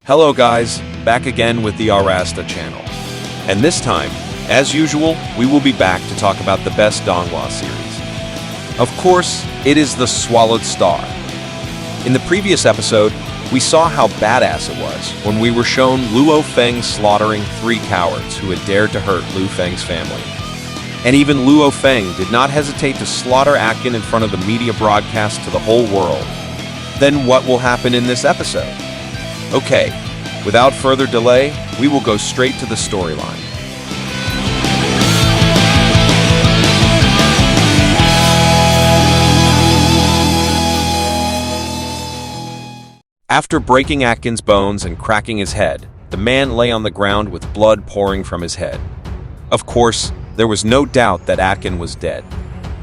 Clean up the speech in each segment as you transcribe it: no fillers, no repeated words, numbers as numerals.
Hello guys, back again with the Arasta channel. And this time, as usual, we will be back to talk about the best Donghua series. Of course, it is the SwallowedStar. In the previous episode, we saw how badass it was when we were shown Luo Feng slaughtering 3 cowards who had dared to hurt Luo Feng's family. And even Luo Feng did not hesitate to slaughter Akin in front of the media broadcast to the whole world. Then what will happen in this episode? Okay, without further delay, we will go straight to the storyline. After breaking Akin's bones and cracking his head, the man lay on the ground with blood pouring from his head. Of course, there was no doubt that Akin was dead.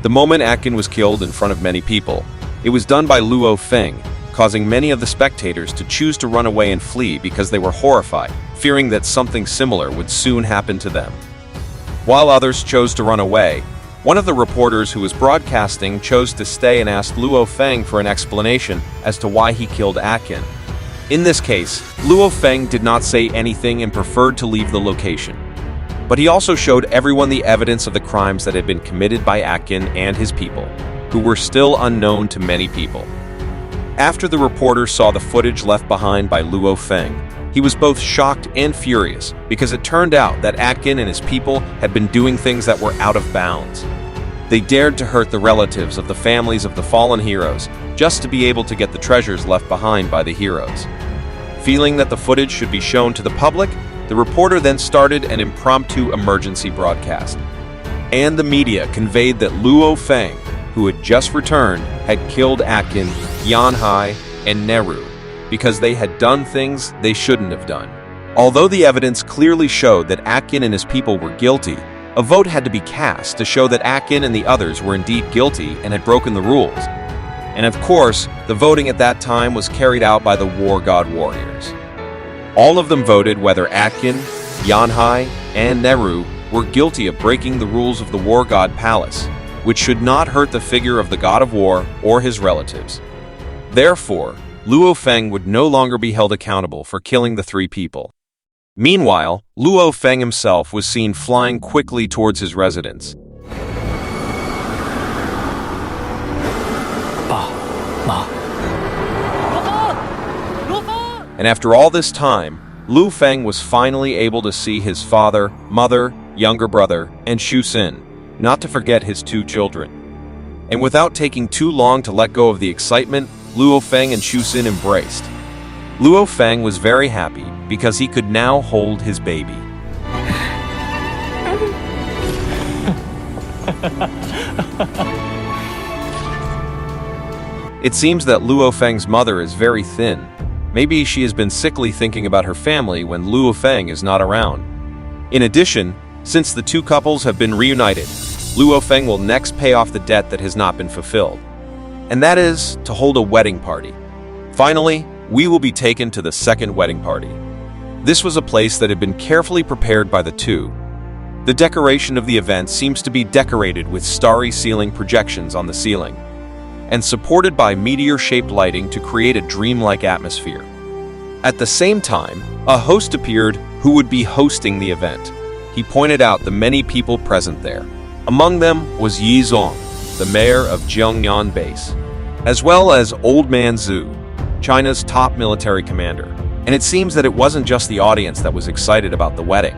The moment Akin was killed in front of many people, it was done by Luo Feng, causing many of the spectators to choose to run away and flee because they were horrified, fearing that something similar would soon happen to them. While others chose to run away, one of the reporters who was broadcasting chose to stay and asked Luo Feng for an explanation as to why he killed Akin. In this case, Luo Feng did not say anything and preferred to leave the location. But he also showed everyone the evidence of the crimes that had been committed by Akin and his people, who were still unknown to many people. After the reporter saw the footage left behind by Luo Feng, he was both shocked and furious because it turned out that Akin and his people had been doing things that were out of bounds. They dared to hurt the relatives of the families of the fallen heroes just to be able to get the treasures left behind by the heroes. Feeling that the footage should be shown to the public, the reporter then started an impromptu emergency broadcast. And the media conveyed that Luo Feng, who had just returned, had killed Akin, Yanhai, and Neru because they had done things they shouldn't have done. Although the evidence clearly showed that Akin and his people were guilty, a vote had to be cast to show that Akin and the others were indeed guilty and had broken the rules. And of course, the voting at that time was carried out by the War God warriors. All of them voted whether Akin, Yanhai, and Neru were guilty of breaking the rules of the War God Palace, which should not hurt the figure of the God of War or his relatives. Therefore, Luo Feng would no longer be held accountable for killing the 3 people. Meanwhile, Luo Feng himself was seen flying quickly towards his residence. And after all this time, Luo Feng was finally able to see his father, mother, younger brother, and Shu Xin, not to forget his 2 children. And without taking too long to let go of the excitement, Luo Feng and Shu Xin embraced. Luo Feng was very happy because he could now hold his baby. It seems that Luo Feng's mother is very thin. Maybe she has been sickly thinking about her family when Luo Feng is not around. In addition, since the 2 couples have been reunited, Luo Feng will next pay off the debt that has not been fulfilled. And that is to hold a wedding party. Finally, we will be taken to the second wedding party. This was a place that had been carefully prepared by the 2. The decoration of the event seems to be decorated with starry ceiling projections on the ceiling, and supported by meteor-shaped lighting to create a dreamlike atmosphere. At the same time, a host appeared who would be hosting the event. He pointed out the many people present there. Among them was Yi Zong, the mayor of Jiangnan Base, as well as Old Man Zhu, China's top military commander. And it seems that it wasn't just the audience that was excited about the wedding,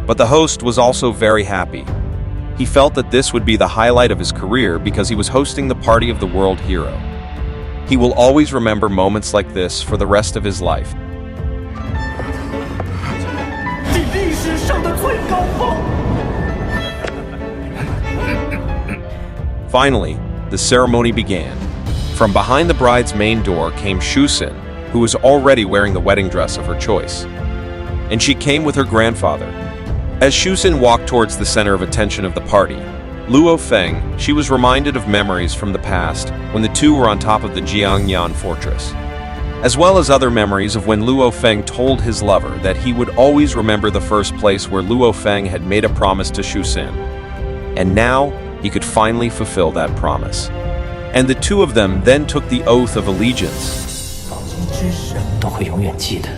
but the host was also very happy. He felt that this would be the highlight of his career because he was hosting the party of the world hero. He will always remember moments like this for the rest of his life. Finally, the ceremony began. From behind the bride's main door came Shu Xin, who was already wearing the wedding dress of her choice. And she came with her grandfather. As Shu Xin walked towards the center of attention of the party, Luo Feng, she was reminded of memories from the past when the 2 were on top of the Jiangnan fortress, as well as other memories of when Luo Feng told his lover that he would always remember the first place where Luo Feng had made a promise to Shu Xin. And now, he could finally fulfill that promise. And the 2 of them then took the oath of allegiance. 都会永远记得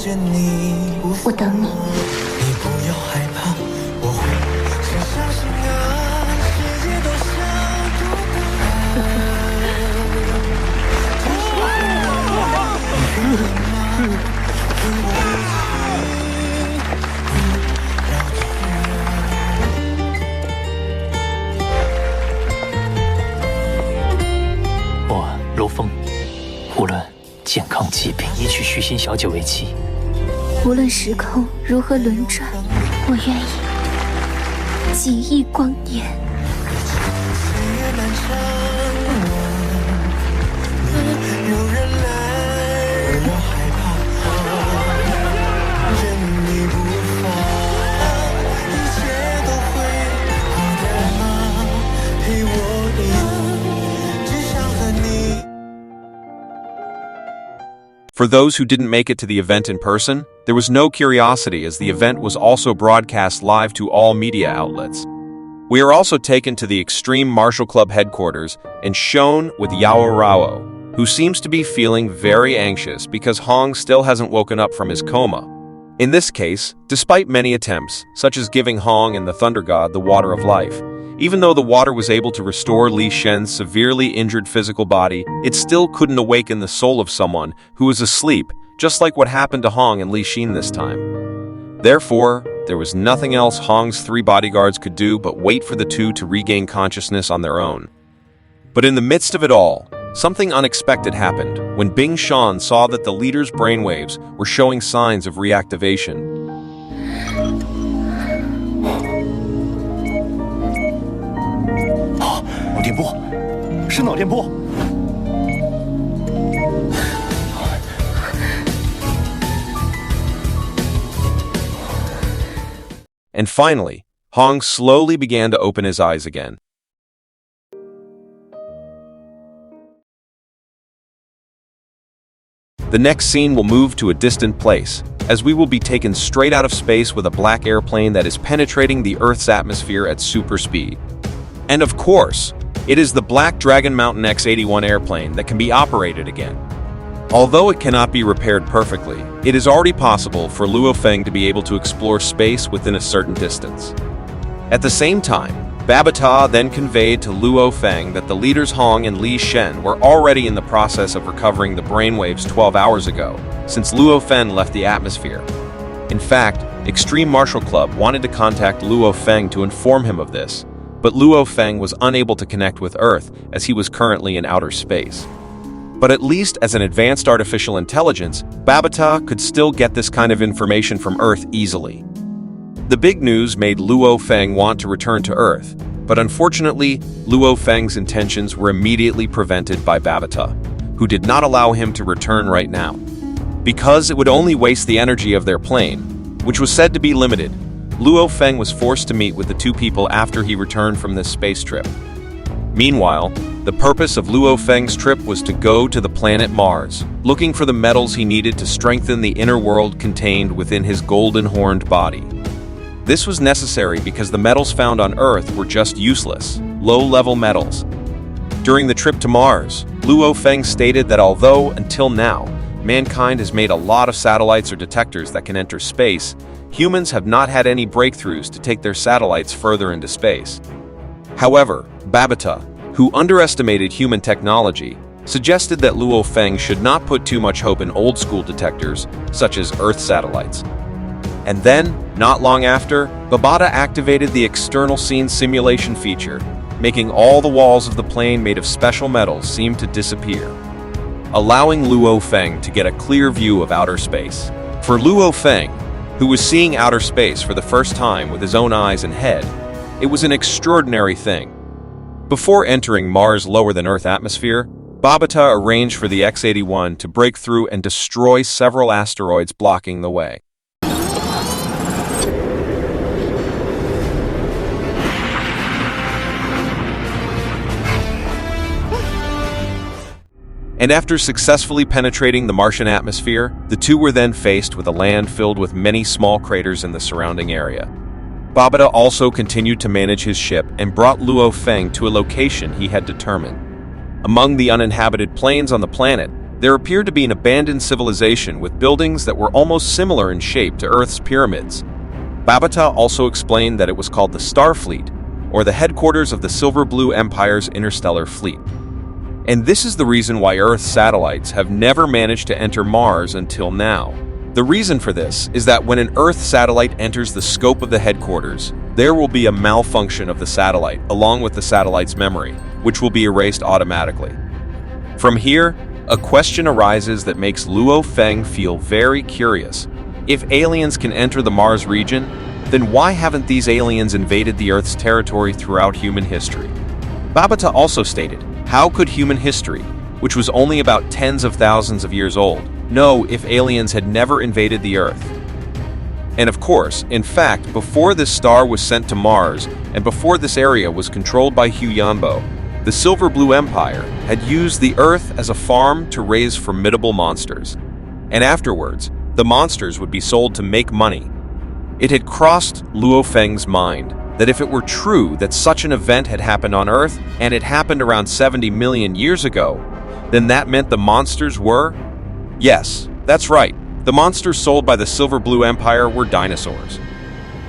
我等你。我罗峰，无论健康疾病，也娶虚心小姐为妻。无论时空如何轮转，我愿意几亿光年。For those who didn't make it to the event in person, there was no curiosity as the event was also broadcast live to all media outlets. We are also taken to the Extreme Martial Club headquarters and shown with Yao Rao, who seems to be feeling very anxious because Hong still hasn't woken up from his coma. In this case, despite many attempts, such as giving Hong and the Thunder God the water of life, even though the water was able to restore Li Shen's severely injured physical body, it still couldn't awaken the soul of someone who was asleep, just like what happened to Hong and Li Shen this time. Therefore, there was nothing else Hong's 3 bodyguards could do but wait for the 2 to regain consciousness on their own. But in the midst of it all, something unexpected happened when Bing Shan saw that the leader's brainwaves were showing signs of reactivation. 脑电波，是脑电波。And finally, Hong slowly began to open his eyes again. The next scene will move to a distant place, as we will be taken straight out of space with a black airplane that is penetrating the Earth's atmosphere at super speed. And of course, it is the Black Dragon Mountain X-81 airplane that can be operated again. Although it cannot be repaired perfectly, it is already possible for Luo Feng to be able to explore space within a certain distance. At the same time, Babata then conveyed to Luo Feng that the leaders Hong and Li Shen were already in the process of recovering the brainwaves 12 hours ago, since Luo Feng left the atmosphere. In fact, Extreme Martial Club wanted to contact Luo Feng to inform him of this, but Luo Feng was unable to connect with Earth as he was currently in outer space. But at least as an advanced artificial intelligence, Babata could still get this kind of information from Earth easily. The big news made Luo Feng want to return to Earth, but unfortunately, Luo Feng's intentions were immediately prevented by Babata, who did not allow him to return right now. Because it would only waste the energy of their plane, which was said to be limited, Luo Feng was forced to meet with the 2 people after he returned from this space trip. Meanwhile, the purpose of Luo Feng's trip was to go to the planet Mars, looking for the metals he needed to strengthen the inner world contained within his golden-horned body. This was necessary because the metals found on Earth were just useless, low-level metals. During the trip to Mars, Luo Feng stated that although, until now, mankind has made a lot of satellites or detectors that can enter space, humans have not had any breakthroughs to take their satellites further into space. However, Babata, who underestimated human technology, suggested that Luo Feng should not put too much hope in old-school detectors, such as Earth satellites. And then, not long after, Babata activated the external scene simulation feature, making all the walls of the plane made of special metals seem to disappear, allowing Luo Feng to get a clear view of outer space. For Luo Feng, who was seeing outer space for the first time with his own eyes and head, it was an extraordinary thing. Before entering Mars' lower-than-Earth atmosphere, Babata arranged for the X-81 to break through and destroy several asteroids blocking the way. And after successfully penetrating the Martian atmosphere, the 2 were then faced with a land filled with many small craters in the surrounding area. Babata also continued to manage his ship and brought Luo Feng to a location he had determined. Among the uninhabited plains on the planet, there appeared to be an abandoned civilization with buildings that were almost similar in shape to Earth's pyramids. Babata also explained that it was called the Starfleet, or the headquarters of the Silver Blue Empire's interstellar fleet. And this is the reason why Earth's satellites have never managed to enter Mars until now. The reason for this is that when an Earth satellite enters the scope of the headquarters, there will be a malfunction of the satellite along with the satellite's memory, which will be erased automatically. From here, a question arises that makes Luo Feng feel very curious. If aliens can enter the Mars region, then why haven't these aliens invaded the Earth's territory throughout human history? Babata also stated, how could human history, which was only about tens of thousands of years old, know if aliens had never invaded the Earth? And of course, in fact, before this star was sent to Mars, and before this area was controlled by Huyanbo, the Silver Blue Empire had used the Earth as a farm to raise formidable monsters. And afterwards, the monsters would be sold to make money. It had crossed Luo Feng's mind that if it were true that such an event had happened on Earth, and it happened around 70 million years ago, then that meant the monsters were? Yes, that's right. The monsters sold by the Silver Blue Empire were dinosaurs.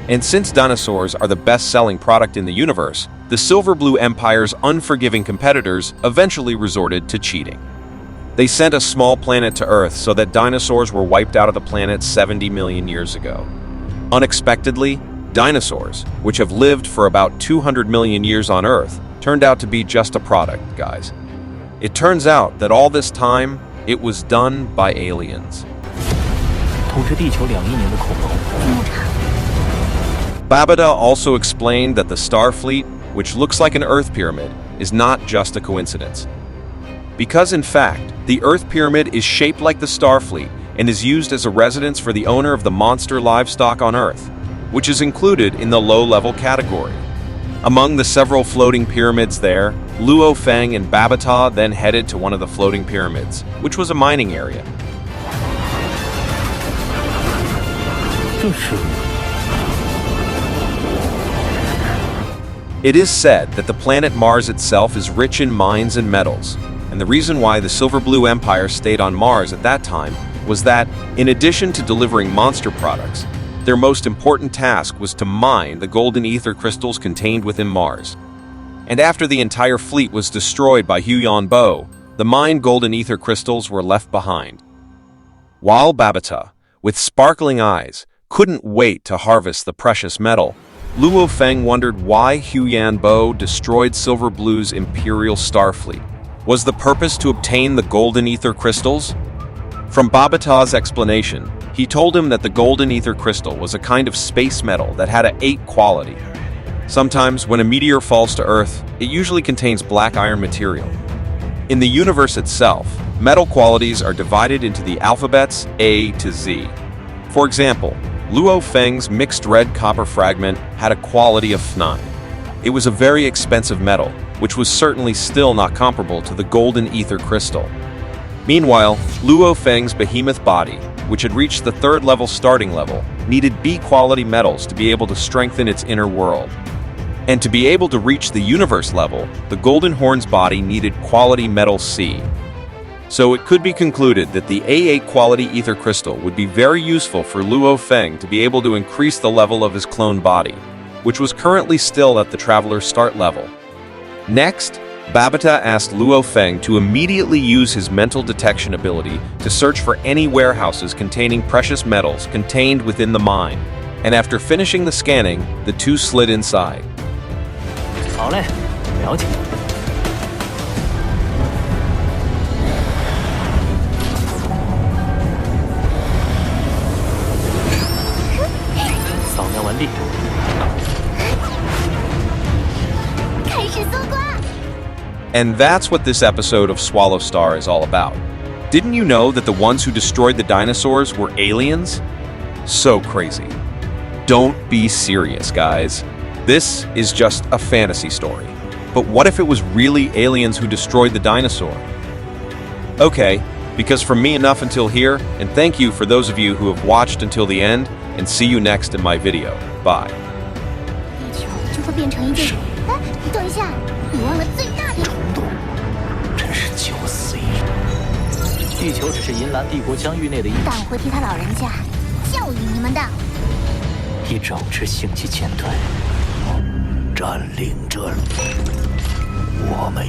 And since dinosaurs are the best-selling product in the universe, the Silver Blue Empire's unforgiving competitors eventually resorted to cheating. They sent a small planet to Earth so that dinosaurs were wiped out of the planet 70 million years ago. Unexpectedly, dinosaurs, which have lived for about 200 million years on Earth, turned out to be just a product, guys. It turns out that all this time, it was done by aliens. 统治地球2亿年的恐龙。 Babata also explained that the Starfleet, which looks like an Earth pyramid, is not just a coincidence. Because in fact, the Earth pyramid is shaped like the Starfleet and is used as a residence for the owner of the monster livestock on Earth, which is included in the low-level category. Among the several floating pyramids there, Luo Feng and Babata then headed to one of the floating pyramids, which was a mining area. 这是 It is said that the planet Mars itself is rich in mines and metals, and the reason why the Silver Blue Empire stayed on Mars at that time was that, in addition to delivering monster products, their most important task was to mine the golden ether crystals contained within Mars. And after the entire fleet was destroyed by Huyanbo, the mined golden ether crystals were left behind. While Babata, with sparkling eyes, couldn't wait to harvest the precious metal, Luo Feng wondered why Huyanbo destroyed Silver Blue's Imperial Starfleet. Was the purpose to obtain the golden ether crystals? From Babata's explanation, he told him that the golden ether crystal was a kind of space metal that had an 8 quality. Sometimes, when a meteor falls to Earth, it usually contains black iron material. In the universe itself, metal qualities are divided into the alphabets A to Z. For example, Luo Feng's mixed red copper fragment had a quality of 9. It was a very expensive metal, which was certainly still not comparable to the golden ether crystal. Meanwhile, Luo Feng's behemoth body, which had reached the 3rd level starting level, needed B-quality metals to be able to strengthen its inner world. And to be able to reach the universe level, the Golden Horn's body needed quality metal C. So it could be concluded that the A8 quality ether crystal would be very useful for Luo Feng to be able to increase the level of his clone body, which was currently still at the Traveler's start level. Next, Babata asked Luo Feng to immediately use his mental detection ability to search for any warehouses containing precious metals contained within the mine, and after finishing the scanning, the two slid inside. 好嘞，了解。扫描完毕。开始搜刮。 And that's what this episode of SwallowedStar is all about. Didn't you know that the ones who destroyed the dinosaurs were aliens? So crazy. Don't be serious, guys. This is just a fantasy story. But what if it was really aliens who destroyed the dinosaur? Okay, because from me enough until here, and thank you for those of you who have watched until the end, and see you next in my video. Bye. 地球就会变成一个……哎，等一下，你忘了最大的。真是9死1。地地球只是银蓝帝国疆域内的党会替他老人家教育你们的。一整支星际舰队占领这里，我们